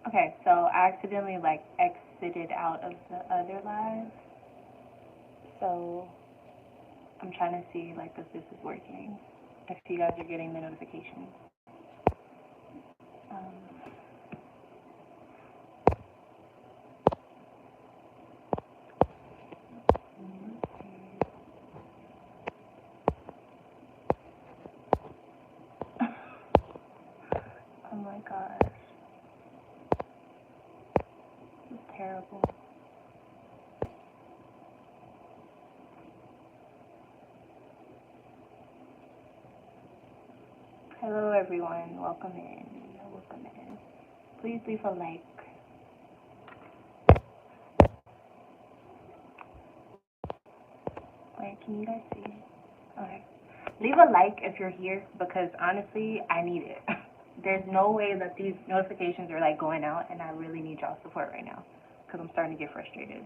Okay, so I accidentally like exited out of the other live. So I'm trying to see like if this is working. If you guys are getting the notifications. Oh my gosh. This is terrible. Hello everyone. Welcome in. Welcome in. Please leave a like. Wait, can you guys see? Okay. Leave a like if you're here because honestly, I need it. There's no way that these notifications are like going out, and I really need y'all support right now because I'm starting to get frustrated.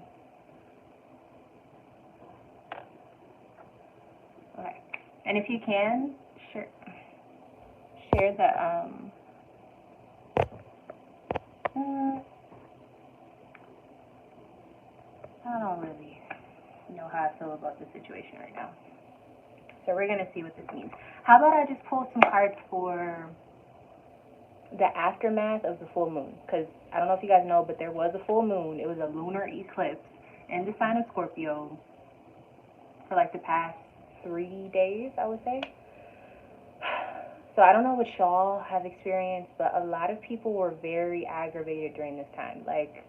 Okay. And if you can, share the I don't really know how I feel about this situation right now. So we're gonna see what this means. How about I just pull some cards for the aftermath of the full moon? Because I don't know if you guys know, but there was a full moon. It was a lunar eclipse in the sign of Scorpio for like the past 3 days, I would say. So I don't know what y'all have experienced, but a lot of people were very aggravated during this time. Like,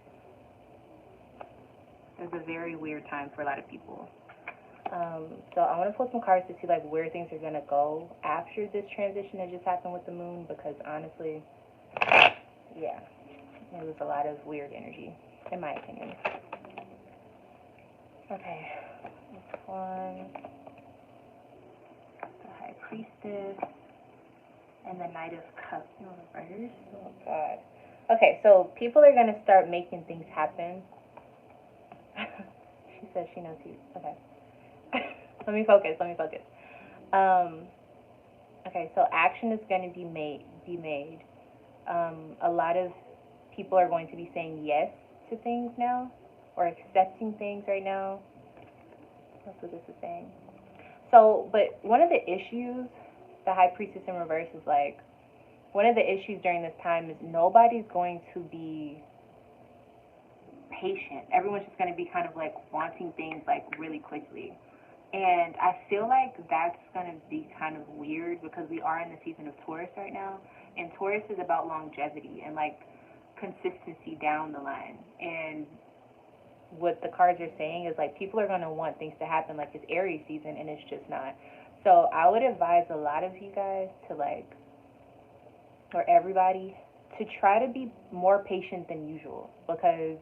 it was a very weird time for a lot of people. So I want to pull some cards to see like where things are gonna go after this transition that just happened with the moon, because honestly, yeah, it was a lot of weird energy, in my opinion. Okay, this one, the High Priestess, and the Knight of Cups in reverse. Oh God. Okay, so people are gonna start making things happen. She says she knows you. Okay. Let me focus. Um, okay, so action is going to be made. A lot of people are going to be saying yes to things now, or accepting things right now. That's what this is saying. So, but one of the issues, the High Priestess in reverse is like, one of the issues during this time is nobody's going to be patient. Everyone's just going to be kind of like wanting things like really quickly. And I feel like that's going to be kind of weird because we are in the season of Taurus right now. And Taurus is about longevity and like consistency down the line. And what the cards are saying is like people are going to want things to happen like it's Aries season, and it's just not. So I would advise a lot of you guys to like, or everybody, to try to be more patient than usual, because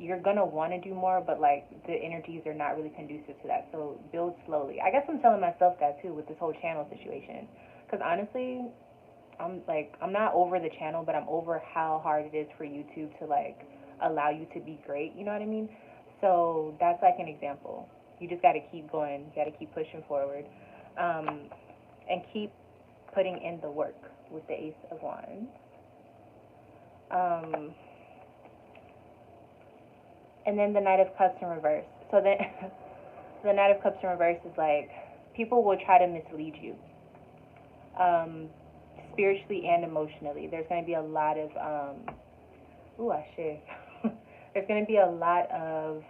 you're gonna want to do more, but like the energies are not really conducive to that. So build slowly. I guess I'm telling myself that too with this whole channel situation, because honestly, I'm not over the channel, but I'm over how hard it is for YouTube to like allow you to be great. You know what I mean? So that's like an example. You just got to keep going. You got to keep pushing forward, and keep putting in the work with the Ace of Wands. Um, and then the Knight of Cups in reverse. So then the Knight of Cups in reverse is like people will try to mislead you, um, spiritually and emotionally. There's going to be a lot of ooh, I should. There's going to be a lot of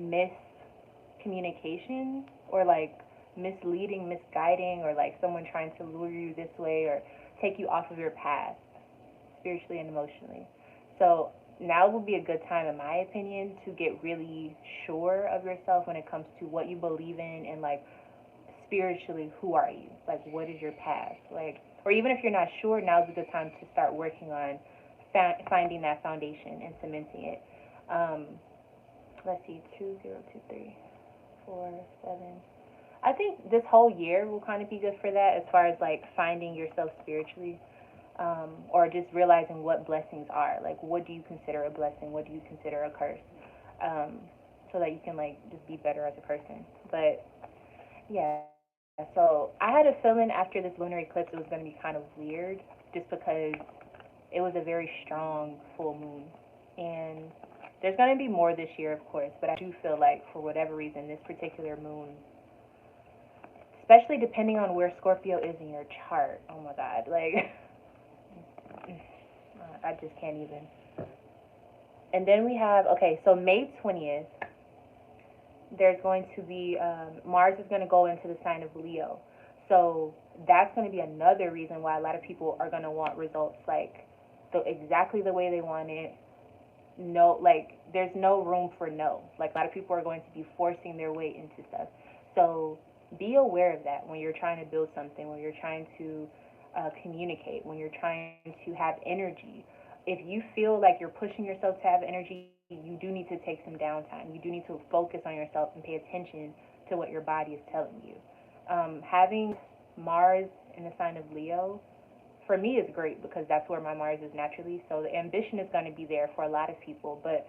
miscommunication, or like misleading, misguiding, or like someone trying to lure you this way or take you off of your path, spiritually and emotionally. So now would be a good time, in my opinion, to get really sure of yourself when it comes to what you believe in, and like spiritually, who are you? Like, what is your path? Like, or even if you're not sure, now's a good time to start working on finding that foundation and cementing it. Um, let's see, 2023, 4, 7. I think this whole year will kind of be good for that, as far as like finding yourself spiritually, or just realizing what blessings are. Like, what do you consider a blessing? What do you consider a curse? So that you can like just be better as a person. But yeah, so I had a feeling after this lunar eclipse it was going to be kind of weird, just because it was a very strong full moon. And there's going to be more this year, of course, but I do feel like for whatever reason, this particular moon, especially depending on where Scorpio is in your chart, oh my God, like, I just can't even. And then we have, okay, so May 20th, there's going to be, Mars is going to go into the sign of Leo. So that's going to be another reason why a lot of people are going to want results like exactly the way they want it. No, like there's no room for no. Like a lot of people are going to be forcing their way into stuff. So be aware of that when you're trying to build something, when you're trying to communicate, when you're trying to have energy. If you feel like you're pushing yourself to have energy, you do need to take some downtime. You do need to focus on yourself and pay attention to what your body is telling you. Having Mars in the sign of Leo, for me, is great because that's where my Mars is naturally. So the ambition is going to be there for a lot of people. But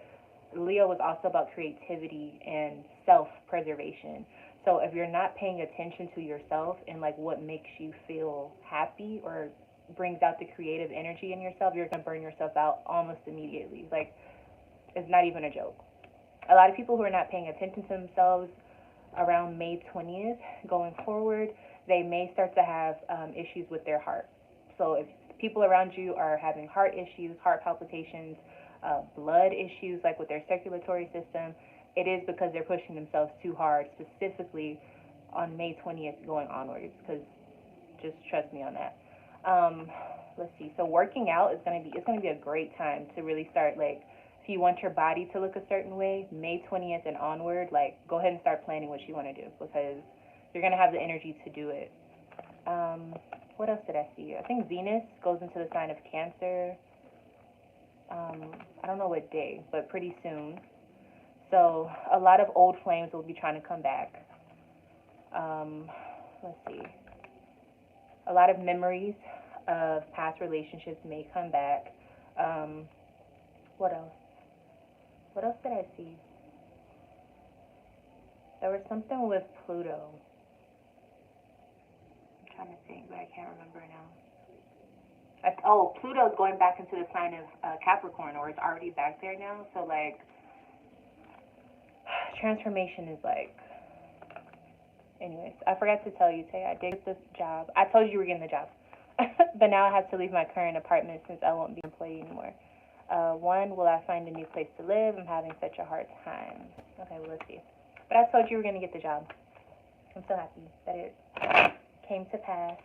Leo is also about creativity and self-preservation. So if you're not paying attention to yourself and like what makes you feel happy or brings out the creative energy in yourself, you're going to burn yourself out almost immediately. Like, it's not even a joke. A lot of people who are not paying attention to themselves around May 20th going forward, they may start to have issues with their heart. So if people around you are having heart issues, heart palpitations, blood issues, like with their circulatory system, it is because they're pushing themselves too hard, specifically on May 20th going onwards, because just trust me on that. Let's see. So working out is it's gonna be a great time to really start, like, if you want your body to look a certain way, May 20th and onward, like, go ahead and start planning what you want to do because you're gonna have the energy to do it. What else did I see? I think Venus goes into the sign of Cancer. I don't know what day, but pretty soon. So a lot of old flames will be trying to come back. Let's see. A lot of memories of past relationships may come back. What else? What else did I see? There was something with Pluto. I'm trying to think, but I can't remember now. Pluto's going back into the sign of Capricorn, or it's already back there now. So, like, transformation is like. Anyways, I forgot to tell you, Tay, I did get this job. I told you were getting the job. But now I have to leave my current apartment since I won't be an employee anymore. One, will I find a new place to live? I'm having such a hard time. Okay, well, let's see. But I told you we were going to get the job. I'm so happy that it came to pass.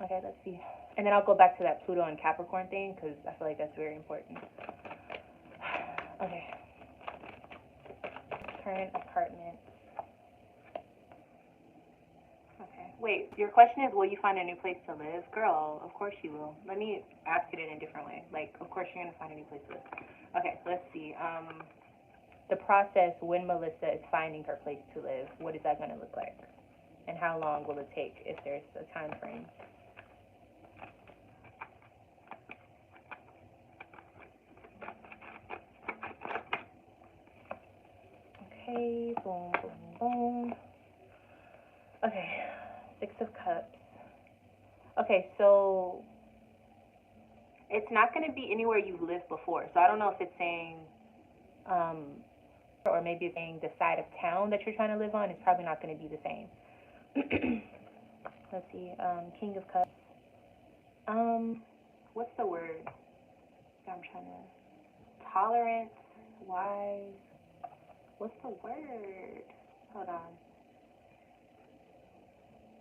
Okay, let's see. And then I'll go back to that Pluto and Capricorn thing because I feel like that's very important. Okay. Current apartment. Okay. Wait, your question is, will you find a new place to live? Girl, of course you will. Let me ask it in a different way. Like, of course you're going to find a new place to live. Okay, so let's see. The process when Melissa is finding her place to live, what is that going to look like? And how long will it take if there's a time frame? Okay, boom, boom, boom. Okay, Six of Cups. Okay, so it's not going to be anywhere you've lived before. So I don't know if it's saying, or maybe it's saying the side of town that you're trying to live on is probably not going to be the same. Let's see, King of Cups. What's the word? I'm trying to, tolerance, wise. What's the word? Hold on.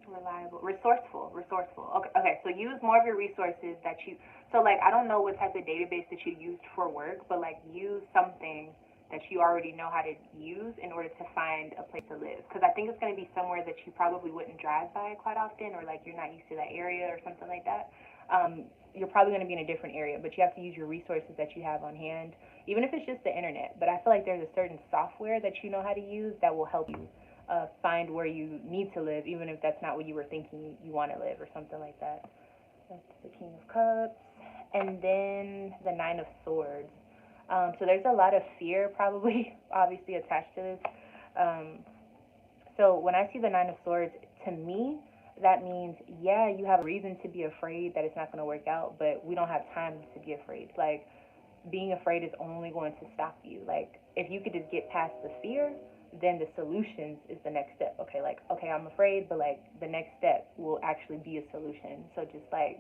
Reliable, resourceful. Okay, so use more of your resources that you, so like, I don't know what type of database that you used for work, but like use something that you already know how to use in order to find a place to live. Because I think it's going to be somewhere that you probably wouldn't drive by quite often, or like you're not used to that area or something like that. You're probably going to be in a different area, but you have to use your resources that you have on hand, even if it's just the internet. But I feel like there's a certain software that you know how to use that will help you find where you need to live, even if that's not what you were thinking you want to live or something like that. That's the King of Cups. And then the Nine of Swords. So there's a lot of fear probably, obviously, attached to this. So when I see the Nine of Swords, to me, that means, yeah, you have a reason to be afraid that it's not going to work out, but we don't have time to be afraid. Like, being afraid is only going to stop you. Like, if you could just get past the fear, then the solutions is the next step. Okay, like, okay, I'm afraid, but like the next step will actually be a solution. So just like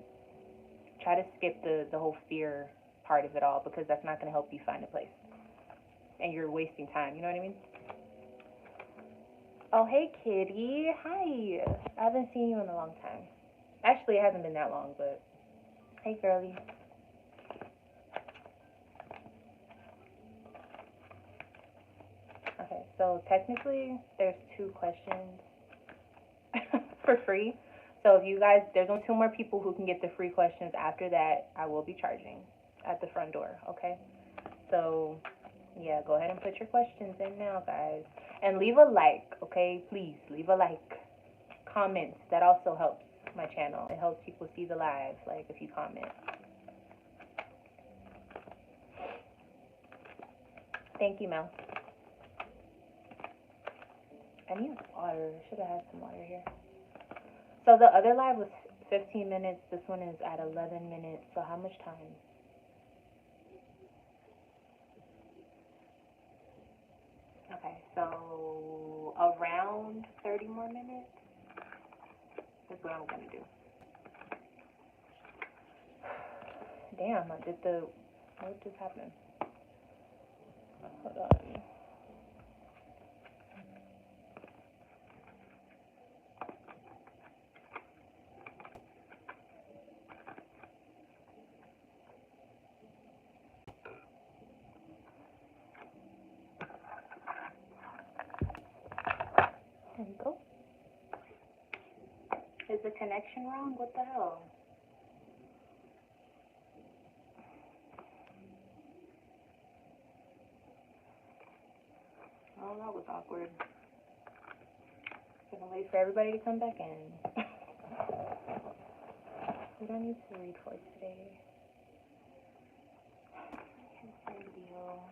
try to skip the whole fear part of it all, because that's not going to help you find a place. And you're wasting time, you know what I mean? Oh, hey, kitty. Hi. I haven't seen you in a long time. Actually, it hasn't been that long, but hey, girlie. Okay, so technically, there's two questions for free. So if you guys, there's only two more people who can get the free questions. After that, I will be charging at the front door, okay? So, yeah, go ahead and put your questions in now, guys. And leave a like, okay? Please, leave a like. Comments, that also helps my channel. It helps people see the live, like, if you comment. Thank you, Mel. I need water. Should have had some water here. So the other live was 15 minutes. This one is at 11 minutes. So how much time? Okay, so around 30 more minutes is what I'm going to do. Damn, I did the... What just happened? Hold on. There you go. Is the connection wrong? What the hell? Oh, that was awkward. Gonna wait for everybody to come back in. We don't need to read for today. Video.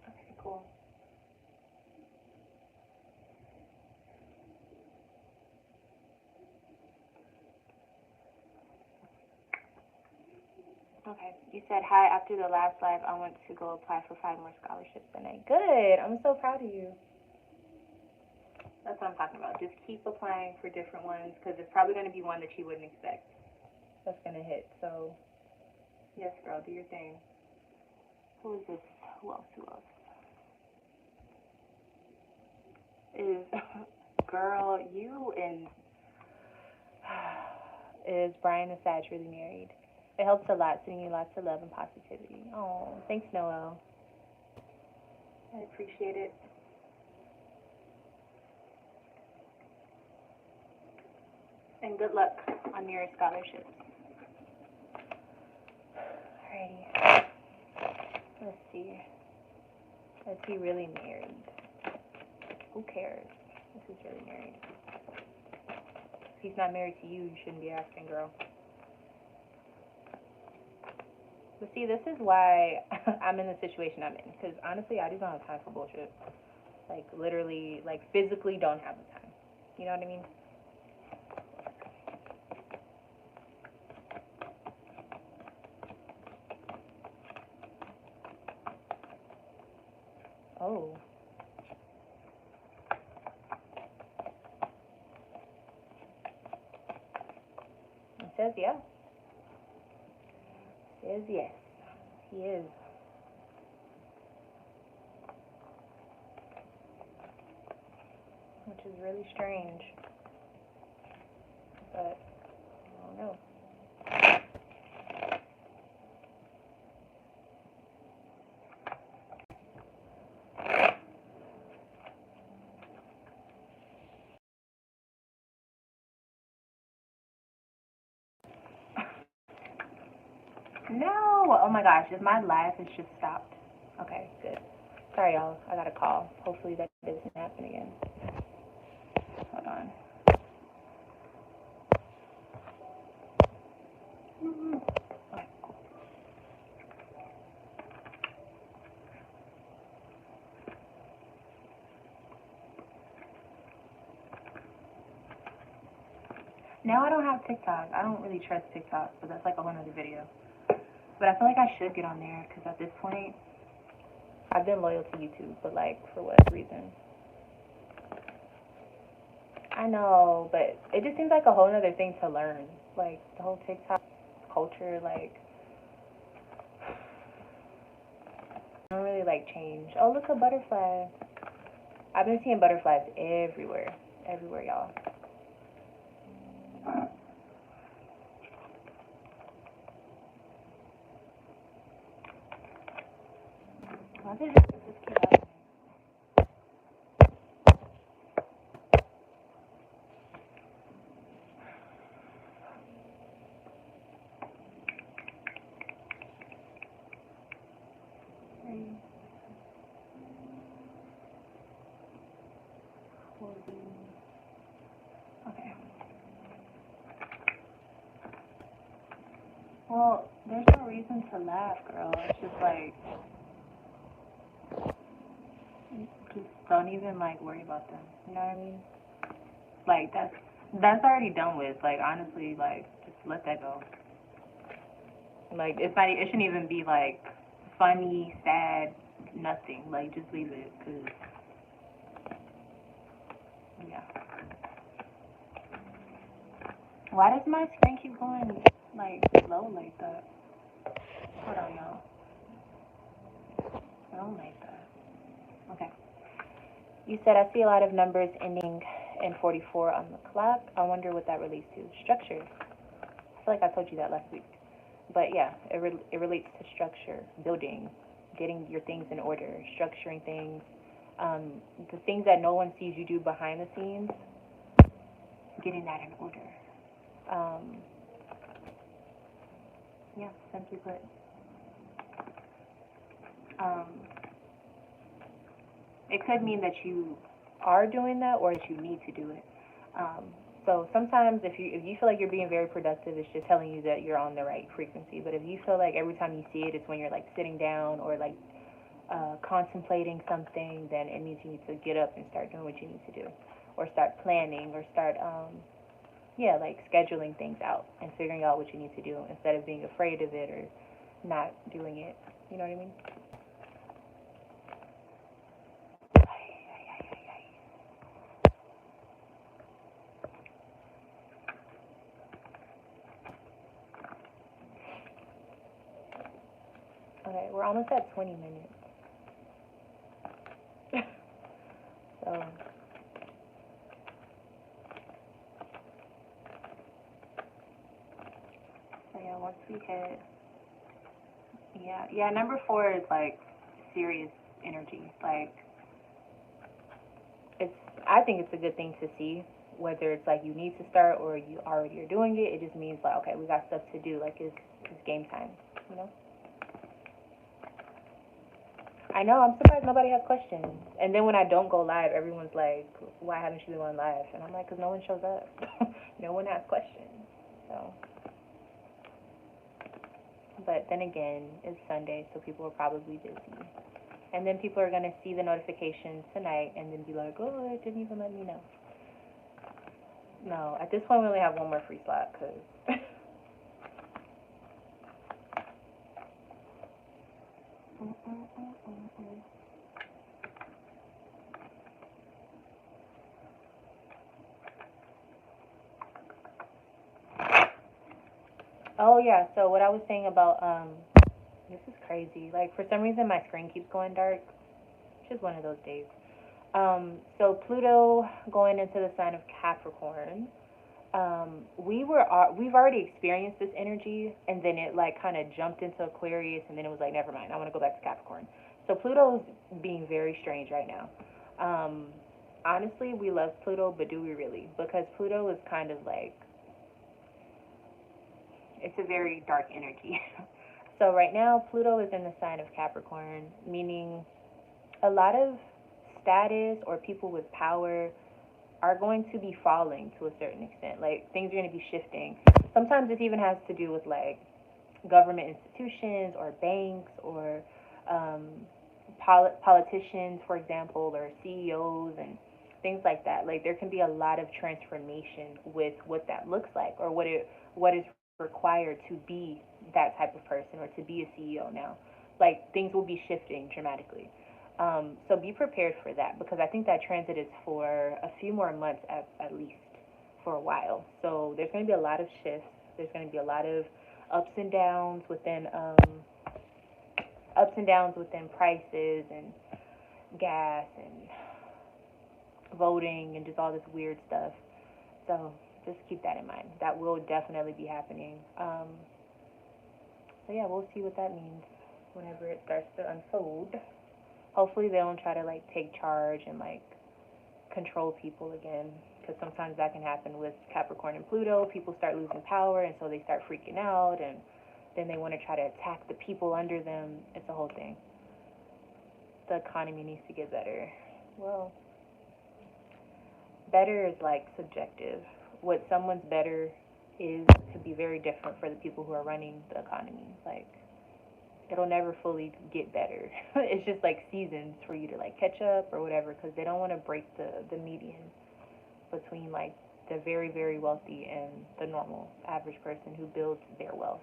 Okay, cool. Okay. You said hi after the last live. I want to go apply for 5 more scholarships tonight. Good. I'm so proud of you. That's what I'm talking about. Just keep applying for different ones, because there's probably going to be one that you wouldn't expect that's going to hit. So, yes, girl, do your thing. Who is this? Who else? Who else? Is, girl, you and, is Brian and Sag really married? It helps a lot, sending you lots of love and positivity. Oh, thanks, Noel. I appreciate it. And good luck on your scholarships. Alrighty. Let's see. Is he really married? Who cares? If he's really married. If he's not married to you, you shouldn't be asking, girl. But see, this is why I'm in the situation I'm in. Because honestly, I just don't have time for bullshit. Like, literally, like, physically don't have the time. You know what I mean? Oh. It says yeah. It says yes. He is. which is really strange. But I don't know. No! Oh my gosh, if my live has just stopped. Okay, good. Sorry, y'all. I got a call. Hopefully that doesn't happen again. Hold on. Okay. Now I don't have TikTok. I don't really trust TikTok, so that's like a whole other video. But I feel like I should get on there because at this point, I've been loyal to YouTube, but like for what reason? I know, but it just seems like a whole other thing to learn. Like the whole TikTok culture, like I don't really like change. Oh, look, a butterfly. I've been seeing butterflies everywhere, y'all. Why did it just keep happening? Okay. Well, there's no reason to laugh, girl. It's just like, just don't even like worry about them. You know what I mean? Like that's already done with. Like honestly, like just let that go. Like it's not. It shouldn't even be like funny, sad, nothing. Like just leave it, cause yeah. Why does my screen keep going like low like that? Hold on, y'all. I don't like that. Okay. You said I see a lot of numbers ending in 44 on the clock. I wonder what that relates to. Structure. I feel like I told you that last week. But yeah, it relates to structure, building, getting your things in order, structuring things, the things that no one sees you do behind the scenes, getting that in order. Yeah, simply put. It could mean that you are doing that or that you need to do it. So sometimes if you feel like you're being very productive, it's just telling you that you're on the right frequency. But if you feel like every time you see it, it's when you're like sitting down or like contemplating something, then it means you need to get up and start doing what you need to do, or start planning, or start like scheduling things out and figuring out what you need to do instead of being afraid of it or not doing it. You know what I mean? Okay, we're almost at 20 minutes. So yeah, once we hit, number 4 is like serious energy. Like I think it's a good thing to see, whether it's like you need to start or you already are doing it. It just means like, okay, we got stuff to do. Like it's game time, you know? I know, I'm surprised nobody has questions. And then when I don't go live, everyone's like, why haven't you been going live? And I'm like, because no one shows up. No one has questions. So, but then again, it's Sunday, so people are probably busy. And then people are going to see the notifications tonight and then be like, oh, it didn't even let me know. No, at this point, we only have one more free slot, because... Oh, yeah, so what I was saying about, this is crazy. Like, for some reason, my screen keeps going dark. It's just one of those days. So Pluto going into the sign of Capricorn. We've already experienced this energy, and then it like kind of jumped into Aquarius, and then it was like, never mind, I want to go back to Capricorn. So Pluto's being very strange right now. Um, Honestly, we love Pluto, but do we really? Because Pluto is kind of like, it's a very dark energy. So right now, Pluto is in the sign of Capricorn, meaning a lot of status or people with power are going to be falling to a certain extent. Like things are going to be shifting. Sometimes this even has to do with like government institutions or banks or um, politicians, for example, or CEOs and things like that. Like there can be a lot of transformation with what that looks like or what is required to be that type of person or to be a CEO now. Like things will be shifting dramatically. So be prepared for that because I think that transit is for a few more months at least for a while. So there's going to be a lot of shifts. There's going to be a lot of ups and downs within prices and gas and voting and just all this weird stuff. So just keep that in mind. That will definitely be happening. So yeah, we'll see what that means whenever it starts to unfold. Hopefully they don't try to like take charge and like control people again because sometimes that can happen with Capricorn and Pluto. People start losing power and so they start freaking out and then they want to try to attack the people under them. It's a whole thing. The economy needs to get better. Well, better is like subjective. What someone's better is could be very different for the people who are running the economy. Like it'll never fully get better. It's just like seasons for you to like catch up or whatever because they don't want to break the median between like the very wealthy and the normal average person who builds their wealth.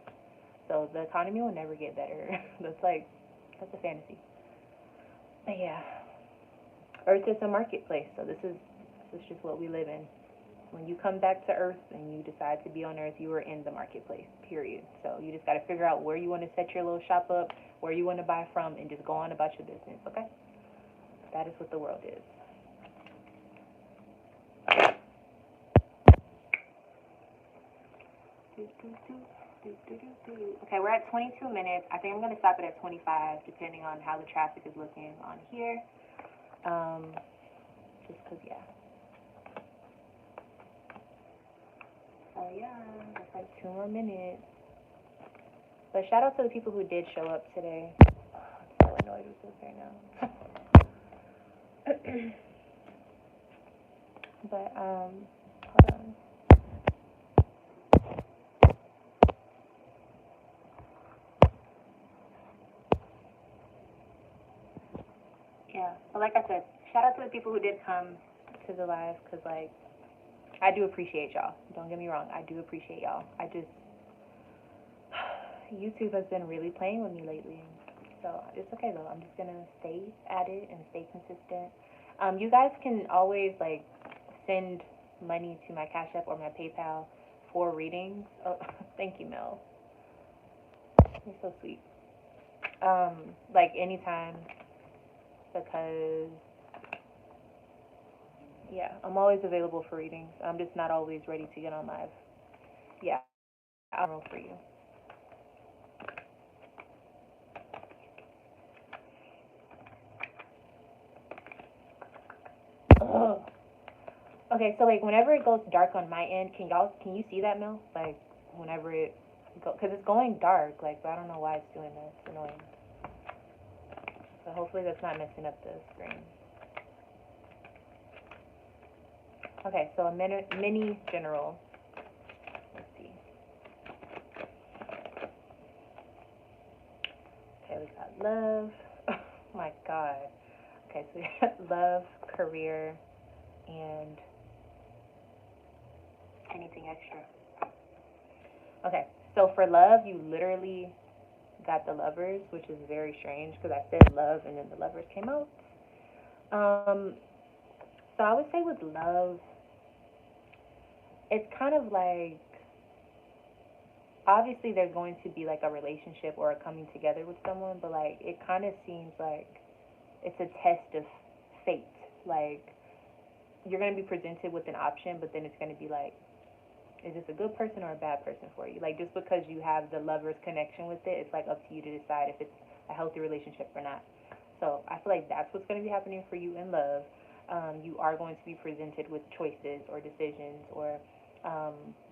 So the economy will never get better. That's a fantasy. But yeah, Earth is a marketplace, so this is just what we live in. When you come back to Earth and you decide to be on Earth, you are in the marketplace, period. So you just got to figure out where you want to set your little shop up, where you want to buy from, and just go on about your business, okay? That is what the world is. Okay, we're at 22 minutes. I think I'm going to stop it at 25, depending on how the traffic is looking on here. Just because, yeah. So, yeah, that's like 2 more minutes. But shout out to the people who did show up today. I'm so annoyed with this right now. But, hold on. Yeah, but like I said, shout out to the people who did come to the live, because, like, I do appreciate y'all. Don't get me wrong, I do appreciate y'all. YouTube has been really playing with me lately. So it's okay though. I'm just gonna stay at it and stay consistent. You guys can always like send money to my Cash App or my PayPal for readings. Oh, thank you, Mel. You're so sweet. Like anytime because yeah, I'm always available for readings. I'm just not always ready to get on live. Yeah, I'll roll for you. Ugh. Okay, so like whenever it goes dark on my end, can you see that, Mel? Like whenever it go, cause it's going dark. Like but I don't know why it's doing that. It's annoying. So hopefully that's not messing up the screen. Okay, so a mini general. Let's see. Okay, we got love. Oh my God. Okay, so we got love, career, and anything extra. Okay, so for love, you literally got the lovers, which is very strange because I said love and then the lovers came out. Um, so I would say with love, it's kind of like obviously there's going to be like a relationship or a coming together with someone, but like it kind of seems like it's a test of fate. Like, you're going to be presented with an option, but then it's going to be like, is this a good person or a bad person for you? Like, just because you have the lover's connection with it, it's like up to you to decide if it's a healthy relationship or not. So I feel like that's what's going to be happening for you in love. You are going to be presented with choices or decisions, or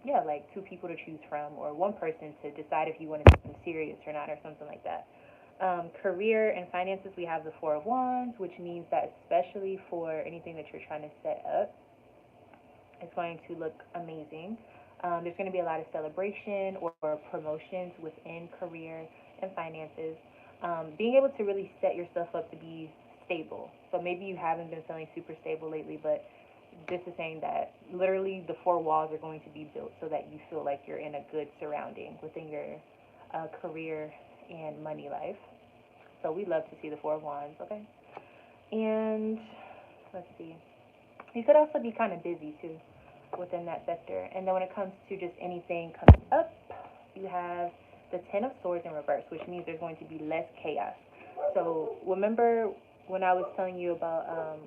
yeah, like two people to choose from, or one person to decide if you want to take them serious or not, or something like that. Career and finances, we have the Four of Wands, which means that especially for anything that you're trying to set up, it's going to look amazing. There's going to be a lot of celebration or promotions within career and finances. Being able to really set yourself up to be stable. So maybe you haven't been feeling super stable lately, but this is saying that literally the four walls are going to be built so that you feel like you're in a good surrounding within your career and money life. So we love to see the Four of Wands, okay? And let's see. You could also be kind of busy too within that sector. And then when it comes to just anything coming up, you have the Ten of Swords in reverse, which means there's going to be less chaos. So remember when I was telling you about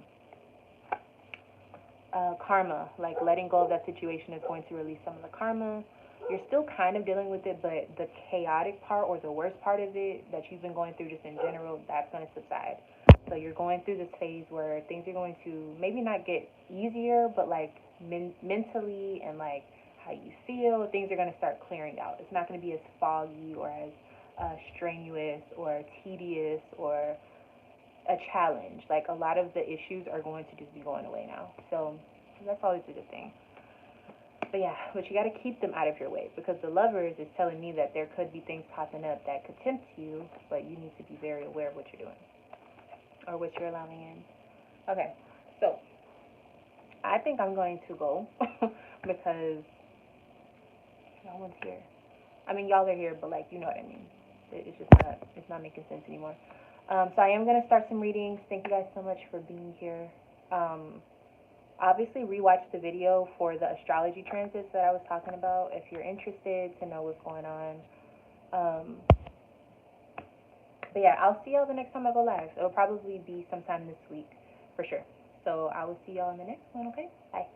karma, like letting go of that situation is going to release some of the karma. You're still kind of dealing with it, but the chaotic part or the worst part of it that you've been going through just in general, that's going to subside. So you're going through this phase where things are going to maybe not get easier, but like mentally and like how you feel, things are going to start clearing out. It's not going to be as foggy or as strenuous or tedious or a challenge. Like a lot of the issues are going to just be going away now. So that's always a good thing. But yeah, but you got to keep them out of your way because the lovers is telling me that there could be things popping up that could tempt you, but you need to be very aware of what you're doing or what you're allowing in. Okay, so I think I'm going to go because no one's here. I mean, y'all are here, but like, you know what I mean. It's just not making sense anymore. So I am going to start some readings. Thank you guys so much for being here. Obviously, rewatch the video for the astrology transits that I was talking about if you're interested to know what's going on. Um, but yeah, I'll see y'all the next time I go live. It'll probably be sometime this week for sure. So I will see y'all in the next one, okay? Bye.